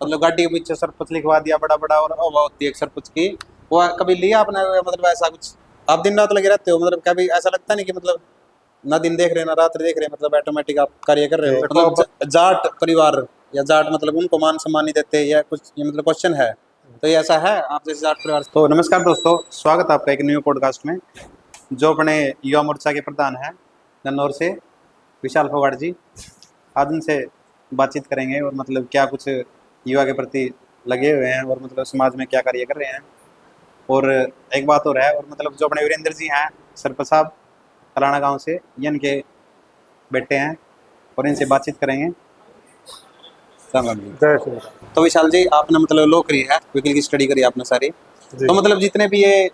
मतलब गाड़ी के पीछे सरपंच लिखवा दिया बड़ा बड़ा, और हवा होती है एक सरपंच की। वो कभी लिया आपने मतलब ऐसा कुछ? आप दिन रात लगे रहते हो, मतलब कभी ऐसा लगता नहीं कि मतलब ना दिन देख रहे ना रात देख रहे, मतलब ऑटोमेटिक आप कार्य कर रहे जी हो? देखो मतलब अब जाट परिवार या जाट मतलब उनको मान सम्मान नहीं देते या कुछ, ये मतलब क्वेश्चन है। तो ये ऐसा है आप जैसे जाट परिवार? तो नमस्कार दोस्तों, स्वागत है आपका एक न्यू पॉडकास्ट में। जो अपने युवा मोर्चा के प्रधान हैं गन्नौर से, विशाल फोगाट जी, आज उनसे बातचीत करेंगे और मतलब क्या कुछ युवा के प्रति लगे हुए हैं और मतलब समाज में क्या कार्य कर रहे हैं। और एक बात और है, और मतलब जो अपने वीरेंद्र जी हैं सरपंच साहब फलाना गांव से, ये इनके बेटे हैं और इनसे बातचीत करेंगे। राम राम जी। जय श्री राम। तो विशाल जी, आपने मतलब लॉ करी है, वकील की स्टडी करी आपने सारी, जी तो मतलब जितने भी ये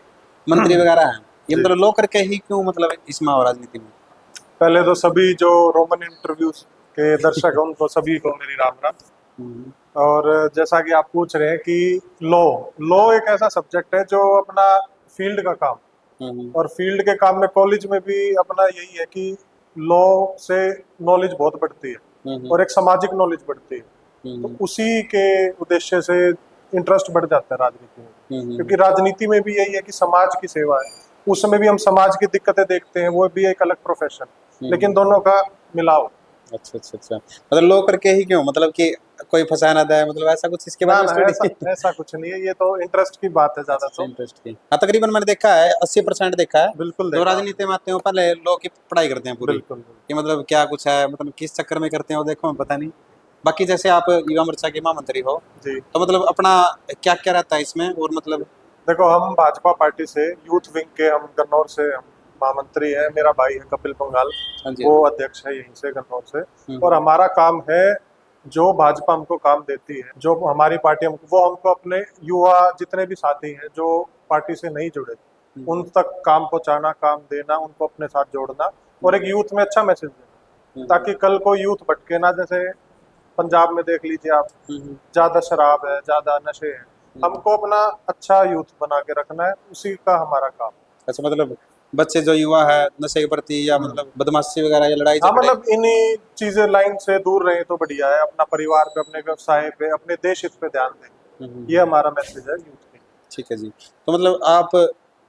मंत्री वगैरह हैं, ये जी मतलब लॉ करके ही क्यों मतलब इसमें आओ राजनीति में? पहले तो सभी जो रोमन इंटरव्यूज के दर्शक हैं उनको सभी को मेरी राम राम। हम्म, और जैसा कि आप पूछ रहे हैं कि लॉ लॉ एक ऐसा सब्जेक्ट है जो अपना फील्ड का काम, हम्म, और फील्ड के काम में कॉलेज में भी अपना यही है कि लॉ से नॉलेज बहुत बढ़ती है हम्म, और एक सामाजिक नॉलेज बढ़ती है। तो हम्म, उसी के उद्देश्य से इंटरेस्ट बढ़ जाता है राजनीति में, क्योंकि हम्म, राजनीति में भी यही है कि समाज की सेवा है। उसमें भी हम समाज की दिक्कतें देखते हैं, वो भी एक अलग प्रोफेशन, लेकिन हम्म। दोनों का मिलाव। अच्छा अच्छा अच्छा, मतलब लॉ करके ही क्यों, मतलब कि कोई फंसा ना जाए, मतलब ऐसा कुछ इसके ना बारे में ना, स्टडी? ऐसा ऐसा कुछ नहीं है, ये तो इंटरेस्ट की बात है अच्छा ज्यादा अच्छा, तो। इंटरेस्ट की। हाँ, तकरीबन मैंने देखा है 80% देखा है बिल्कुल जो देखा राजनीति आपने। में आते हैं वो पहले लॉ की पढ़ाई करते हैं पूरी, बिल्कुल बिल्कुल। कि मतलब क्या कुछ है, मतलब किस चक्कर में करते हैं वो देखो हमें पता नहीं। बाकी जैसे आप युवा मोर्चा के महामंत्री हो, जी तो मतलब अपना क्या क्या रहता है इसमें, और मतलब? देखो, हम भाजपा पार्टी से यूथ विंग के, हम गन्नौर से, हम महामंत्री हैं, मेरा भाई है कपिल पंगाल, हाँ जी, हाँ वो जी। अध्यक्ष है यहीं से गन्नौर से। और हम्म, हमारा काम है, जो भाजपा हमको काम देती है, जो हमारी पार्टी हमको, वो हमको अपने युवा जितने भी साथी हैं जो पार्टी से नहीं जुड़े, उन हम्म, तक काम पहुंचाना, काम देना, उनको अपने साथ जोड़ना, और एक हम्म, यूथ में अच्छा मैसेज देना, हम्म, ताकि कल को यूथ भटके ना। जैसे पंजाब में देख लीजिए आप, हम्म, ज्यादा शराब है, ज्यादा नशे हैं। हम्म। हमको अपना अच्छा यूथ बना के रखना है, उसी का हमारा काम। अच्छा, मतलब बच्चे जो युवा है नशे के प्रति या हम्म। मतलब बदमाशी वगैरह या लड़ाई हाँ, झगड़े? मतलब इन्हीं चीजें लाइन से दूर रहे तो बढ़िया है। अपना परिवार पे, अपने व्यवसाय पे, अपने देश हित पे ध्यान दें, ये हमारा मैसेज है यूथ के। ठीक है जी। तो मतलब आप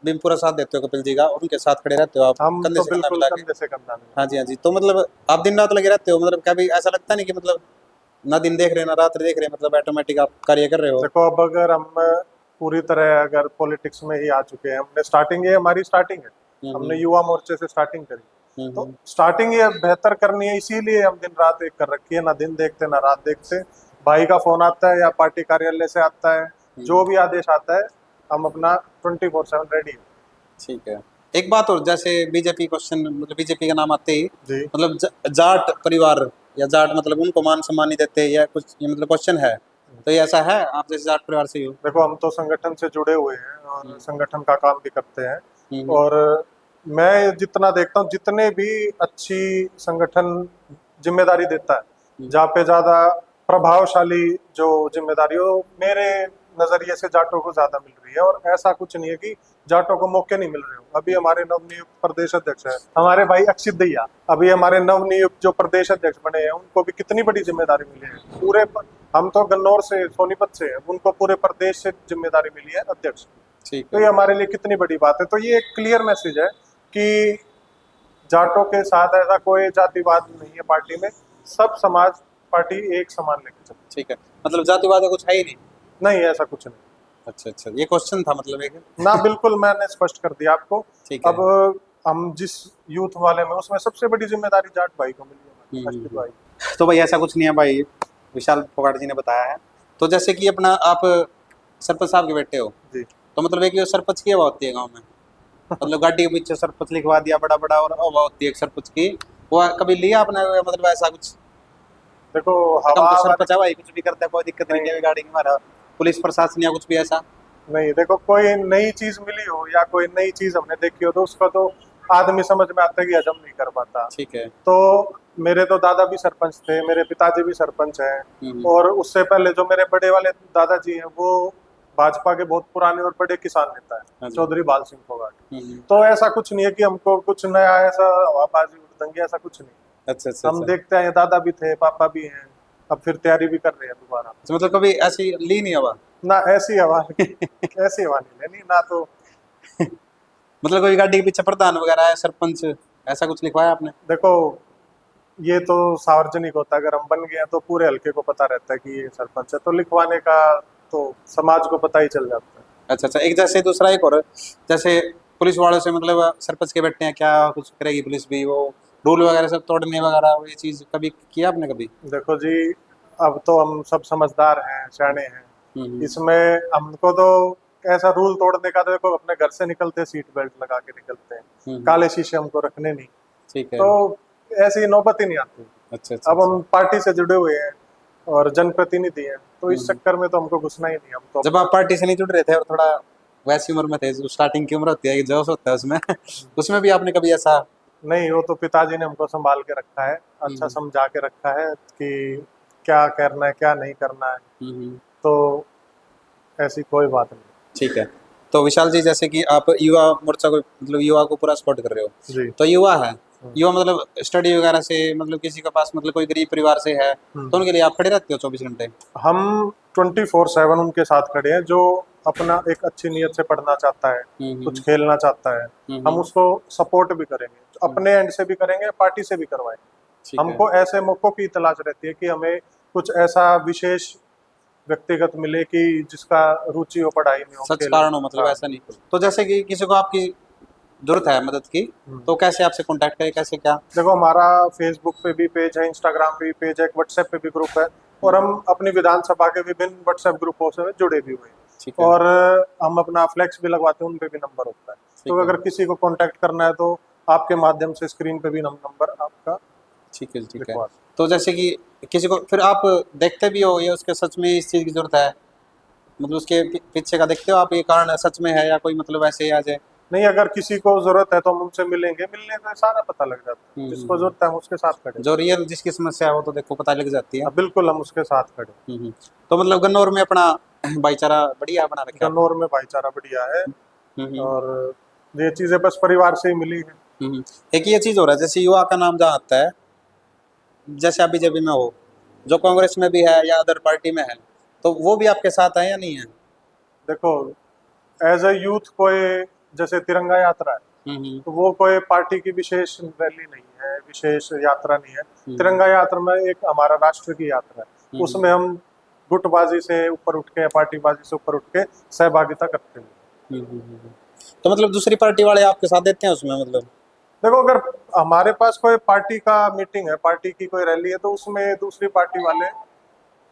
भी पूरा साथ देते हो कपिल जी का, और उनके साथ खड़े रहते हो आप हम कंधे तो से कंधा बिल्कुल मिला के? कंधे से कंधा हाँ मिला। जी, हाँ जी। तो मतलब आप दिन रात लगे रहते हो, मतलब कभी ऐसा लगता नहीं कि मतलब ना दिन देख रहे ना रात देख रहे, मतलब ऑटोमेटिक आप कार्य कर रहे हो? देखो, अब अगर हम पूरी तरह अगर पॉलिटिक्स में ही आ चुके हैं, हमने स्टार्टिंग, ये हमारी स्टार्टिंग है, हमने हम्म, युवा मोर्चे से स्टार्टिंग करी, तो हम्म, स्टार्टिंग ये बेहतर करनी है, इसीलिए हम दिन रात एक कर रखी है, ना दिन देखते ना रात देखते। भाई का फोन आता है या पार्टी कार्यालय से आता है, जो हम्म। भी आदेश आता है, हम अपना 24/7 रेडी है। ठीक है। एक बात और, जैसे बीजेपी क्वेश्चन, मतलब बीजेपी का नाम आते ही जी मतलब जाट परिवार या जाट मतलब उनको मान सम्मान नहीं देते या कुछ, ये मतलब क्वेश्चन है। तो ये ऐसा है आप जैसे जाट परिवार से ही हो? देखो, हम तो संगठन से जुड़े हुए हैं और हम्म, संगठन का काम भी करते हैं। हम्म, और मैं जितना देखता हूँ, जितने भी अच्छी संगठन जिम्मेदारी देता है, हम्म, जहाँ पे ज्यादा प्रभावशाली जो जिम्मेदारी हो, मेरे नजरिए से जाटों को ज्यादा मिल रही है। और ऐसा कुछ नहीं है कि जाटों को मौके नहीं मिल रहे हो। अभी हम्म, हमारे नवनियुक्त प्रदेश अध्यक्ष है हमारे भाई अक्षित दैया, अभी हमारे नवनियुक्त जो प्रदेश अध्यक्ष बने हैं, उनको भी कितनी बड़ी जिम्मेदारी मिली है। हम तो गन्नौर से, सोनीपत से हैं, उनको पूरे प्रदेश से जिम्मेदारी मिली है अध्यक्ष की। ठीक तो है। ये हमारे लिए कितनी बड़ी बात है। तो ये एक क्लियर मैसेज है कि जाटों के साथ ऐसा कोई जातिवाद नहीं है पार्टी में, सब समाज पार्टी एक समान लेके चलती ठीक है, मतलब जातिवाद का कुछ है ही नहीं? है। नहीं, ऐसा कुछ नहीं। अच्छा अच्छा, ये क्वेश्चन था मतलब एक। ना, बिल्कुल मैंने स्पष्ट कर दिया आपको। ठीक अब है। हम जिस यूथ वाले में, उसमें सबसे बड़ी जिम्मेदारी जाट भाई को मिली है, हमारे अश्वित भाई। तो भाई ऐसा कुछ नहीं है भाई, विशाल फोगाट जी ने बताया है। तो जैसे कि अपना आप सरपंच साहब के बेटे हो, जी तो मतलब एक ये सरपंच की हवा होती है गांव में, मतलब गाड़ी के पीछे सरपंच लिखवा दिया बड़ा बड़ा, और हवा होती है एक सरपंच की। वो कभी लिया आपने मतलब ऐसा कुछ? देखो, हम हवा तो वाले, सरपंच है भाई, कुछ भी करता है कोई दिक्कत नहीं है, नहीं गाड़ी हमारा पुलिस प्रशासन या कुछ भी ऐसा? नहीं, देखो, कोई नई चीज मिली हो या कोई नई चीज हमने देखी हो, तो उसका तो आदमी समझ में आता है कि हजम नहीं कर पाता। ठीक है। तो मेरे तो दादा भी सरपंच थे, मेरे पिताजी भी सरपंच हैं, हम्म, और उससे पहले जो मेरे बड़े वाले दादाजी हैं, वो भाजपा के बहुत पुराने और बड़े किसान नेता है, हाँ जी। चौधरी बाल सिंह फोगाट। हम्म, तो ऐसा कुछ नहीं है कि हमको कुछ नया, ऐसा हवाबाजी उड़दंगी, ऐसा कुछ नहीं। अच्छा अच्छा हम अच्छा। देखते हैं, दादा भी थे, पापा भी हैं, अब फिर तैयारी भी कर रहे हैं दोबारा। तो मतलब कभी ऐसी ली नहीं हवा? ना ऐसी हवा ऐसी हवा नहीं लेनी ना तो। मतलब कोई गाड़ी के पीछे प्रधान वगैरह है, सरपंच, ऐसा कुछ लिखवाया आपने? देखो ये तो सार्वजनिक होता है, अगर हम बन गए हैं तो पूरे हल्के को पता रहता है कि ये सरपंच है, तो लिखवाने का तो समाज को पता ही चल जाता है। अच्छा अच्छा, एक जैसे दूसरा एक और, जैसे पुलिस वालों से मतलब सरपंच के बैठे हैं, क्या कुछ करेगी पुलिस भी, वो रूल वगैरह सब तोड़ने वगैरह, वो ये चीज कभी किया आपने कभी? देखो जी, अब तो हम सब समझदार हैं, सियाने हैं, हम्म। इसमें हमको तो ऐसा रूल तोड़ने का, तो देखो अपने घर से निकलते सीट बेल्ट लगा के निकलते हैं, हम्म। काले शीशे हमको रखने नहीं, ठीक है। तो ऐसी नौबत ही नहीं आती। अच्छा अच्छा अब अच्छा। हम पार्टी से जुड़े हुए हैं और जनप्रतिनिधि हैं, तो इस हम्म। चक्कर में तो हमको घुसना ही नहीं, हम तो जब अपना। आप पार्टी से नहीं जुड़ रहे थे और थोड़ा वैसी उम्र में थे, जो स्टार्टिंग की उम्र होती है, कि जोश होता है उसमें उसमें भी आपने कभी ऐसा? नहीं, वो तो पिताजी ने हमको संभाल के रखा है, अच्छा हम्म। समझा के रखा है कि क्या करना है क्या नहीं करना है, हम्म। तो ऐसी कोई बात नहीं। ठीक है। तो विशाल जी, जैसे कि आप युवा मोर्चा को मतलब युवा को पूरा सपोर्ट कर रहे हो, जी। तो युवा है, हम्म। युवा मतलब स्टडी वगैरह से, मतलब किसी के पास मतलब कोई गरीब परिवार से है, तो हम्म। उनके लिए आप खड़े रहते हो 24 घंटे? हम 24/7 उनके साथ खड़े हैं, जो अपना एक अच्छी नीयत से पढ़ना चाहता है, कुछ हम्म। खेलना चाहता है, हम हम्म। उसको सपोर्ट भी करेंगे, हम्म। अपने एंड से भी करेंगे, पार्टी से भी करवाएंगे। ठीक है। हमको ऐसे मौकों की तलाश रहती है कि हमें कुछ ऐसा विशेष व्यक्तिगत मिले कि जिसका रुचि हो पढ़ाई में, हो सच खेल में। कारण हो, मतलब हाँ। ऐसा नहीं। तो जैसे कि किसी को आपकी जरूरत है मदद की, हम्म। तो कैसे आपसे कांटेक्ट करे, कैसे क्या? देखो हमारा फेसबुक पे भी पेज है, इंस्टाग्राम पे भी पेज है, एक व्हाट्सएप पे भी ग्रुप है, और हम्म। हम अपनी विधानसभा के विभिन्न व्हाट्सएप ग्रुपों से जुड़े भी हुए ठीक हैं, है। और हम अपना फ्लेक्स भी लगवाते हैं, उन पे भी नंबर होता है, ठीक तो है। अगर किसी को कांटेक्ट करना है तो आपके माध्यम से स्क्रीन पे भी नंबर आपका ठीक है ठीक है। लिखवा। तो जैसे कि किसी को फिर आप देखते भी हो, ये उसके सच में इस चीज़ की जरूरत है, मतलब उसके पीछे का देखते हो आप, ये कारण सच में है या कोई मतलब ऐसे ही आ जाए? नहीं, अगर किसी को जरूरत है तो हम उनसे मिलेंगे, मिलने से सारा पता लग जाता है, जिसको हम्म। जरूरत है हम उसके साथ खड़े हैं। जो रियल जिसकी समस्या है वो तो देखो पता लग जाती है। अब बिल्कुल हम उसके साथ खड़े हैं। तो मतलब गन्नौर में अपना भाईचारा बढ़िया बना रखा है आपने। गन्नौर में भाईचारा बढ़िया है, हम्म। और ये चीजें बस परिवार से ही मिली है। हम्म। एक ये चीज हो रहा है, जैसे युवा का नाम जहाँ आता है, जैसे आप बीजेपी में हो, जो कांग्रेस में भी है या अदर पार्टी में है, तो वो भी आपके साथ है या नहीं है? देखो एज ए यूथ कोई, जैसे तिरंगा यात्रा है, हम्म। तो वो कोई पार्टी की विशेष रैली नहीं है, विशेष यात्रा नहीं है। हम्म। तिरंगा यात्रा में एक हमारा राष्ट्र की यात्रा है, हम्म। उसमें हम गुटबाजी से ऊपर उठ के, पार्टीबाजी से ऊपर उठ के सहभागिता करते हैं। तो मतलब दूसरी पार्टी वाले आपके साथ देते हैं उसमें मतलब? देखो अगर हमारे पास कोई पार्टी का मीटिंग है, पार्टी की कोई रैली है, तो उसमें दूसरी पार्टी वाले,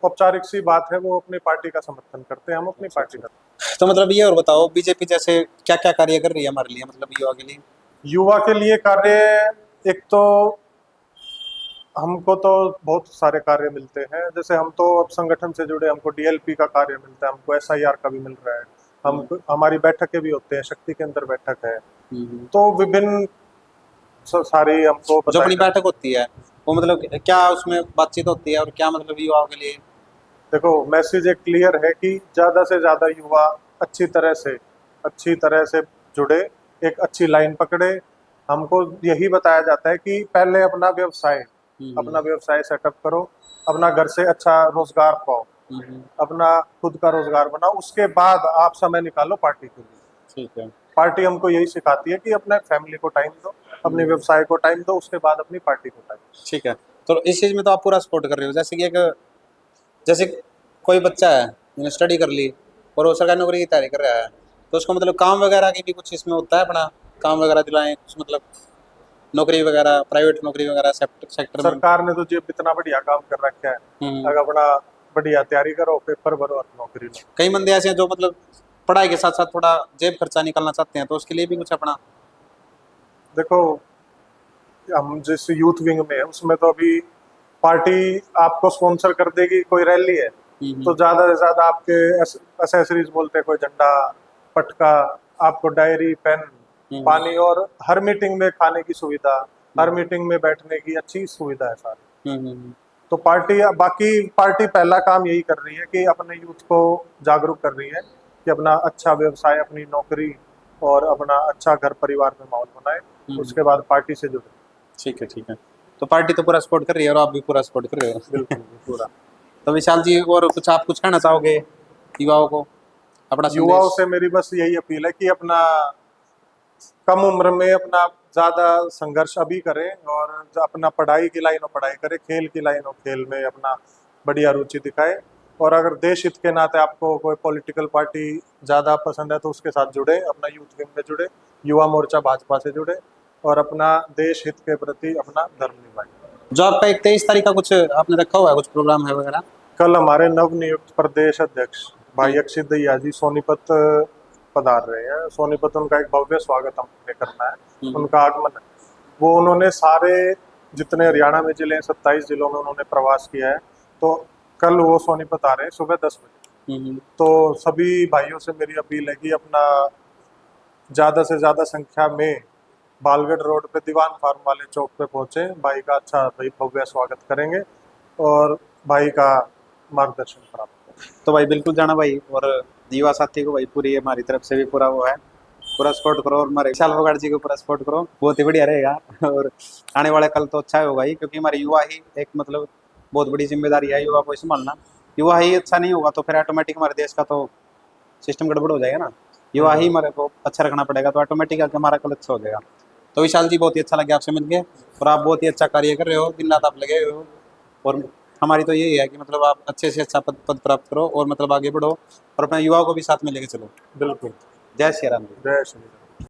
औपचारिक सी बात है, वो अपनी पार्टी का समर्थन करते हैं, हम अपनी अच्छा पार्टी अच्छा। का। तो मतलब ये और बताओ, बीजेपी जैसे क्या क्या कार्य कर रही है हमारे लिए, मतलब युवा के लिए? युवा के लिए कार्य, एक तो हमको तो बहुत सारे कार्य मिलते हैं, जैसे हम तो अब संगठन से जुड़े, हमको डीएलपी का कार्य मिलता है, हमको एसआईआर का भी मिल रहा है, हम हमारी बैठकें भी होते हैं, शक्ति केंद्र बैठक है, हम्म। तो विभिन्न सारी हमको जो बताई अपनी जाती बैठक होती है, वो मतलब क्या उसमें बातचीत होती है, और क्या मतलब युवाओं के लिए? है। देखो मैसेज एक क्लियर है कि ज्यादा से ज्यादा युवा अच्छी तरह से जुड़े, एक अच्छी लाइन पकड़े। हमको यही बताया जाता है कि पहले अपना व्यवसाय सेटअप करो, अपना घर से अच्छा रोजगार पाओ, हम्म। अपना खुद का रोजगार बनाओ, उसके बाद आप समय निकालो पार्टी के लिए। ठीक है। पार्टी हमको यही सिखाती है कि अपने फैमिली को टाइम दो, अपने व्यवसाय को टाइम दो, उसके बाद अपनी पार्टी को टाइम ठीक है। तो इस चीज में तो आप पूरा सपोर्ट कर रहे हो, जैसे कि एक, जैसे कोई बच्चा है, जिन्हें स्टडी कर ली और वो सरकारी नौकरी की तैयारी कर रहा है, तो उसको मतलब काम वगैरह की भी कुछ इसमें होता है, अपना काम वगैरह दिलाएं कुछ, मतलब नौकरी वगैरह, प्राइवेट नौकरी वगैरह सेक्टर दो। में? सरकार ने तो जी इतना बढ़िया काम कर रखा है, हम्म। अगर अपना बढ़िया तैयारी करो, पेपर भरो और नौकरी लो। कई बंदे ऐसे हैं जो मतलब पढ़ाई के साथ साथ थोड़ा जेब खर्चा निकालना चाहते हैं, तो उसके लिए भी कुछ अपना? देखो हम जिस यूथ विंग में है, उसमें तो अभी पार्टी आपको स्पॉन्सर कर देगी, कोई रैली है तो हम्म। ज्यादा से ज्यादा आपके एसेसरीज बोलते हैं, कोई झंडा, पटका, आपको डायरी, पेन, हम्म। पानी, और हर मीटिंग में खाने की सुविधा, हर हम्म। मीटिंग में बैठने की अच्छी सुविधा है सारी। हम्म। तो पार्टी पहला काम यही कर रही है कि अपने यूथ को जागरूक कर रही है कि अपना अच्छा व्यवसाय, अपनी नौकरी और अपना अच्छा घर परिवार में माहौल बनाए, हम्म। उसके बाद पार्टी से जुड़े। ठीक है ठीक है। तो पार्टी तो पूरा सपोर्ट कर रही है और आप भी पूरा सपोर्ट कर रहे हो। बिल्कुल पूरा। तो विशाल जी, और कुछ आप कुछ कहना चाहोगे युवाओं को, अपना युवाओं संदेश? से मेरी बस यही अपील है कि अपना कम उम्र में अपना ज्यादा संघर्ष अभी करें और अपना पढ़ाई की लाइन में पढ़ाई करें, खेल की लाइन में खेल में अपना बढ़िया रुचि दिखाए। और अगर देश हित के नाते आपको कोई पॉलिटिकल पार्टी ज्यादा पसंद है तो उसके साथ जुड़े, अपना यूथ विंग में जुड़े, युवा मोर्चा भाजपा से जुड़े और अपना देश हित के प्रति अपना धर्म निभाए। जो आपका एक 23 तारीख का कुछ आपने रखा हुआ है, कुछ प्रोग्राम है वगैरह? कल हमारे नवनियुक्त प्रदेश अध्यक्ष भाई अक्षित दहिया जी सोनीपत पधार रहे हैं। सोनीपत उनका एक भव्य स्वागत हमें करना है, उनका आगमन है। वो उन्होंने सारे जितने हरियाणा में जिले 27 जिलों में उन्होंने प्रवास किया है, तो कल वो सोनीपत आ रहे हैं सुबह 10 बजे। तो सभी भाइयों से मेरी अपील है कि अपना ज़्यादा से ज़्यादा संख्या में बालगढ़ रोड पे दीवान फार्म वाले चौक पे पहुंचे, भाई का अच्छा भाई भव्य स्वागत करेंगे और भाई का मार्गदर्शन प्राप्त करेंगे। तो भाई बिल्कुल जाना भाई, और युवा साथी को भाई पूरी हमारी तरफ से भी पूरा वो है, पूरा सपोर्ट करो और हमारे विशाल फोगाट जी को पूरा सपोर्ट करो, बहुत ही बढ़िया रहेगा। और आने वाला कल तो अच्छा होगा ही, क्योंकि हमारे युवा ही एक मतलब बहुत बड़ी जिम्मेदारी है युवा को संभालना। युवा ही अच्छा नहीं होगा तो फिर ऑटोमेटिक हमारे देश का तो सिस्टम गड़बड़ हो जाएगा ना। युवा ही हमारे को अच्छा रखना पड़ेगा, तो ऑटोमेटिक आके हमारा कल अच्छा हो जाएगा। तो विशाल जी, बहुत ही अच्छा लगा आपसे मिलके, और आप बहुत ही अच्छा कार्य कर रहे हो, दिन रात आप लगे हुए हो। और हमारी तो यही है कि मतलब आप अच्छे से अच्छा पद प्राप्त करो और मतलब आगे बढ़ो और अपने युवाओं को भी साथ में लेके चलो। बिल्कुल। जय श्री राम। जय श्री राम।